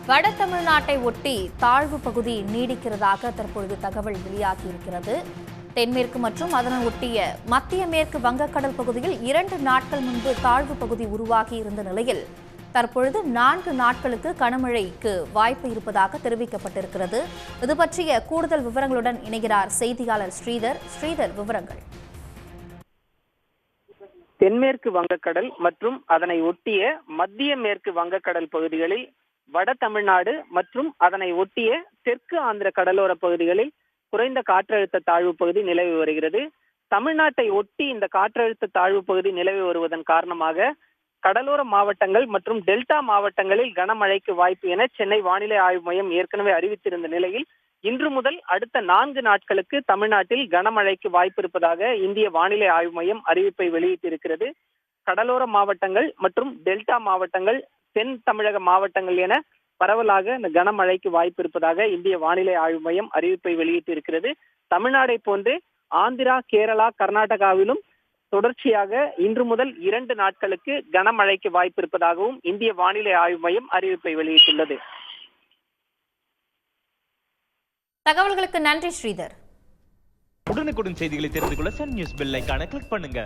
வட தமிழ்நாட்டை ஒட்டி தாழ்வு பகுதி நீடிக்கிறதாக தற்பொழுது தகவல் வெளியாகியிருக்கிறது. தென்மேற்கு மற்றும் அதனை ஒட்டிய மத்திய மேற்கு வங்கக்கடல் பகுதியில் 2 நாட்கள் முன்பு தாழ்வு பகுதி உருவாகி இருந்த நிலையில் தற்பொழுது 4 நாட்களுக்கு கனமழைக்கு வாய்ப்பு இருப்பதாக தெரிவிக்கப்பட்டிருக்கிறது. இது பற்றிய கூடுதல் விவரங்களுடன் இணைகிறார் செய்தியாளர் ஸ்ரீதர். ஸ்ரீதர், விவரங்கள். தென்மேற்கு வங்கக்கடல் மற்றும் அதனை ஒட்டிய மத்திய மேற்கு வங்கக்கடல் பகுதிகளில் வட தமிழ்நாடு மற்றும் அதனை ஒட்டிய தெற்கு ஆந்திர கடலோர பகுதிகளில் குறைந்த காற்றழுத்த தாழ்வு பகுதி நிலவி வருகிறது. தமிழ்நாட்டை ஒட்டி இந்த காற்றழுத்த தாழ்வு பகுதி நிலவி வருவதன் காரணமாக கடலோர மாவட்டங்கள் மற்றும் டெல்டா மாவட்டங்களில் கனமழைக்கு வாய்ப்பு என சென்னை வானிலை ஆய்வு மையம் ஏற்கனவே அறிவித்திருந்த நிலையில் இன்று முதல் அடுத்த 4 நாட்களுக்கு தமிழ்நாட்டில் கனமழைக்கு வாய்ப்பு இருப்பதாக இந்திய வானிலை ஆய்வு மையம் அறிவிப்பை வெளியிட்டிருக்கிறது. கடலோர மாவட்டங்கள் மற்றும் டெல்டா மாவட்டங்கள், தென் தமிழக மாவட்டங்கள் என பரவலாக இந்த கனமழைக்கு வாய்ப்பு இருப்பதாக இந்திய வானிலை ஆய்வு மையம் அறிவிப்பை வெளியிட்டிருக்கிறது. தமிழ்நாடை போன்று ஆந்திரா, கேரளா, கர்நாடகாவிலும் தொடர்ச்சியாக இன்று முதல் 2 நாட்களுக்கு கனமழைக்கு வாய்ப்பு இருப்பதாகவும் இந்திய வானிலை ஆய்வு மையம் அறிவிப்பை வெளியிட்டுள்ளது. தகவல்களுக்கு நன்றி ஸ்ரீதர். உடனுக்குடன் செய்திகளை தெரிந்து கொள்ள சன் நியூஸ் பெல் ஐகானை கிளிக் பண்ணுங்க.